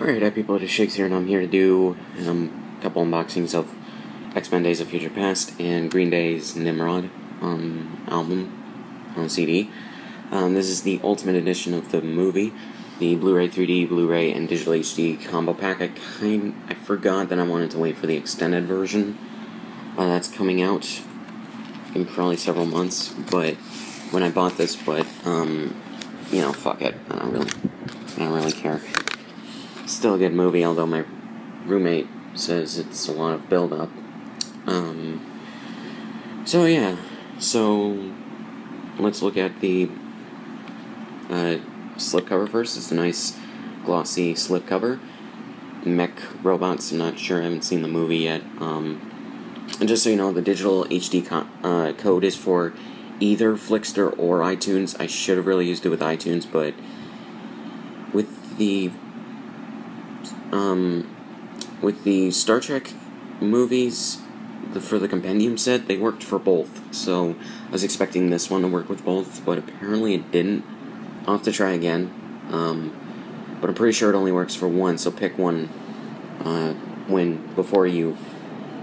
Alright, hi people, it is Shakes here, and I'm here to do a couple unboxings of X-Men Days of Future Past and Green Day's Nimrod album on CD. This is the Ultimate Edition of the movie, the Blu-ray 3D, Blu-ray, and Digital HD combo pack. I forgot that I wanted to wait for the extended version that's coming out in probably several months, but when I bought this, fuck it, I don't really care. Still a good movie, although my roommate says it's a lot of build-up. So let's look at the slipcover first. It's a nice glossy slipcover. Mech robots, I'm not sure, I haven't seen the movie yet. And just so you know, the digital HD code is for either Flixster or iTunes. I should have really used it with iTunes, but with the Star Trek movies, for the compendium set, they worked for both. So I was expecting this one to work with both, but apparently it didn't. I'll have to try again. But I'm pretty sure it only works for one, so pick one before you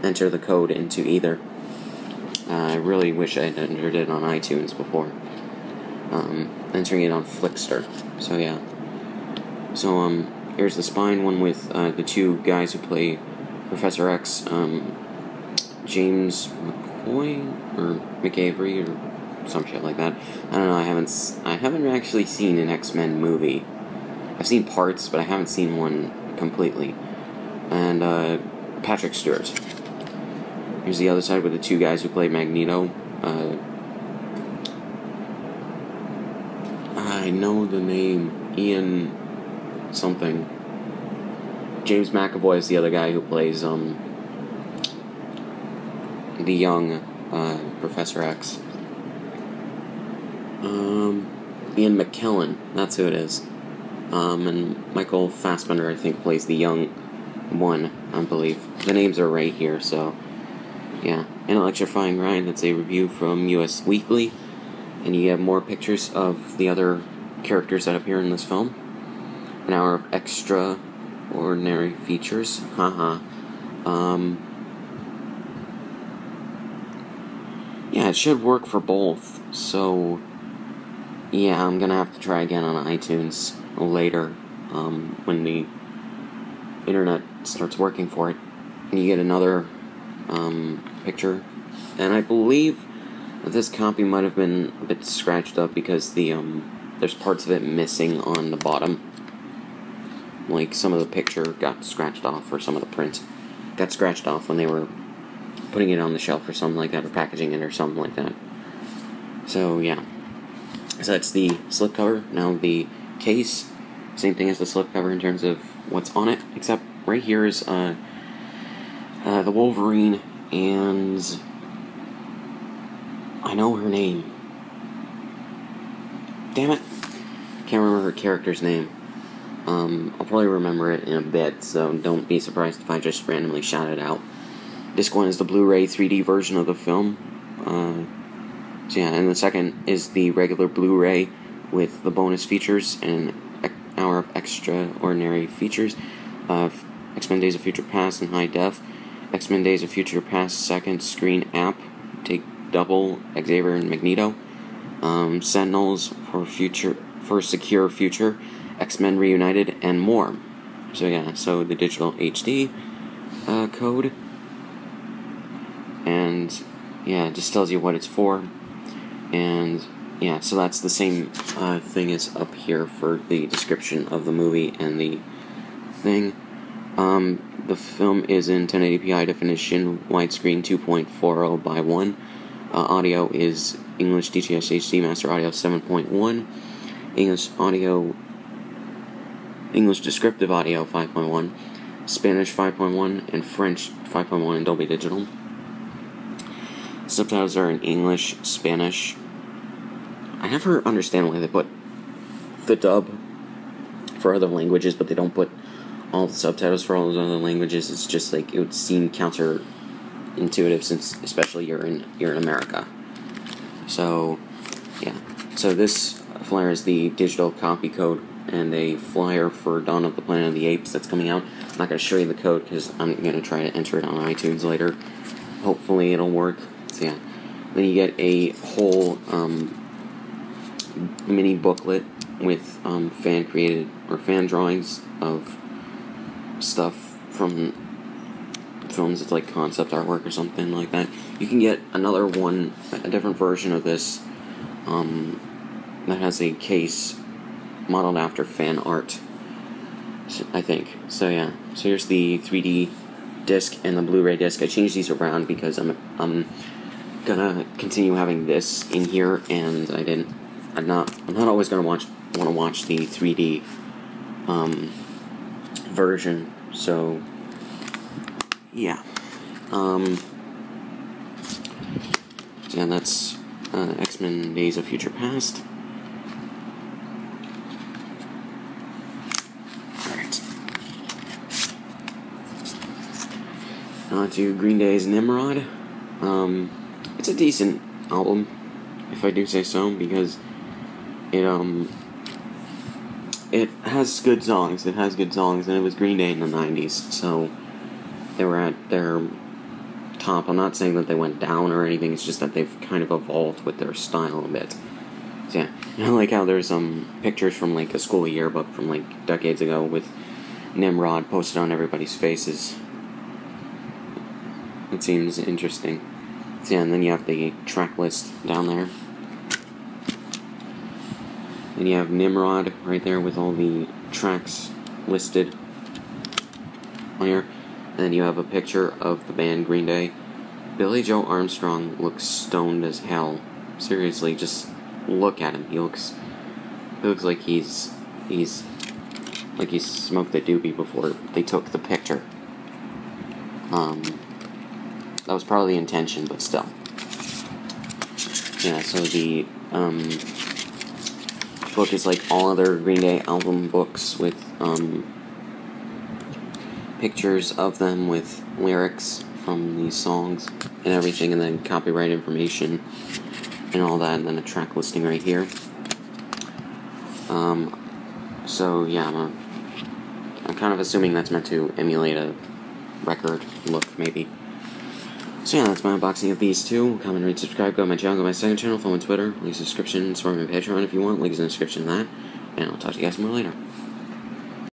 enter the code into either. I really wish I had entered it on iTunes before entering it on Flixster. So yeah. So here's the spine, one with the two guys who play Professor X, James McCoy or McAvery or some shit like that. I don't know. I haven't actually seen an X-Men movie. I've seen parts, but I haven't seen one completely. And Patrick Stewart. Here's the other side with the two guys who play Magneto. I know the name, Ian something. James McAvoy is the other guy who plays the young Professor X. Ian McKellen, that's who it is. And Michael Fassbender, I think, plays the young one, I believe. The names are right here, so yeah. In Electrifying Ryan, that's a review from US Weekly, and you have more pictures of the other characters that appear in this film. An hour of extraordinary features. Yeah, it should work for both. So, yeah, I'm gonna have to try again on iTunes later, when the internet starts working for it. And you get another picture. And I believe that this copy might have been a bit scratched up because there's parts of it missing on the bottom. Like, some of the picture got scratched off, or some of the print got scratched off when they were putting it on the shelf or something like that, or packaging it or something like that. So, yeah. So that's the slipcover. Now the case, same thing as the slipcover in terms of what's on it, except right here is the Wolverine, and I know her name. Damn it. Can't remember her character's name. I'll probably remember it in a bit, so don't be surprised if I just randomly shout it out. Disc 1 is the Blu-ray 3D version of the film. So yeah, and the second is the regular Blu-ray with the bonus features and an hour of extraordinary features. X-Men Days of Future Past in high def. X-Men Days of Future Past second screen app. Take double Xavier and Magneto. Sentinels for secure future. X-Men Reunited, and more. So yeah, so the digital HD code, and yeah, it just tells you what it's for, and yeah, so that's the same thing as up here for the description of the movie and the thing. The film is in 1080p high definition, widescreen 2.40 by 1. Audio is English DTS HD Master Audio 7.1, English Descriptive Audio 5.1, Spanish 5.1, and French 5.1 in Dolby Digital. Subtitles are in English, Spanish. I never understand why they put the dub for other languages, but they don't put all the subtitles for all those other languages. It's just like, it would seem counterintuitive, since especially you're in America. So, yeah. So this flare is the digital copy code and a flyer for Dawn of the Planet of the Apes that's coming out. I'm not going to show you the code because I'm going to try to enter it on iTunes later. Hopefully it'll work. So yeah. Then you get a whole mini booklet with fan-created or fan drawings of stuff from films. It's like concept artwork or something like that. You can get another one, a different version of this, that has a case modeled after fan art, I think. So yeah, so here's the 3D disc and the Blu-ray disc. I changed these around because I'm gonna continue having this in here, and I'm not always gonna want to watch the 3D version. So yeah, so yeah, that's X-Men Days of Future Past. Alright. On to Green Day's Nimrod. It's a decent album, if I do say so, because it has good songs. It has good songs, and it was Green Day in the 90s, so they were at their top. I'm not saying that they went down or anything, it's just that they've kind of evolved with their style a bit. So yeah, you know, like how there's pictures from like a school yearbook from like decades ago with Nimrod posted on everybody's faces. It seems interesting. So yeah, and then you have the track list down there. Then you have Nimrod right there with all the tracks listed on here. And then you have a picture of the band Green Day. Billy Joe Armstrong looks stoned as hell. Seriously, just look at him. He looks like he's like he smoked the doobie before they took the picture. That was probably the intention, but still. Yeah, so the book is like all other Green Day album books with pictures of them with lyrics from these songs and everything, and then copyright information and all that, and then a track listing right here. So yeah, I'm kind of assuming that's meant to emulate a record look, maybe. So yeah, that's my unboxing of these two. Comment, rate, subscribe, go to my channel, go to my second channel, follow me on Twitter, links in the description, support my Patreon if you want, links in the description of that, and I'll talk to you guys more later.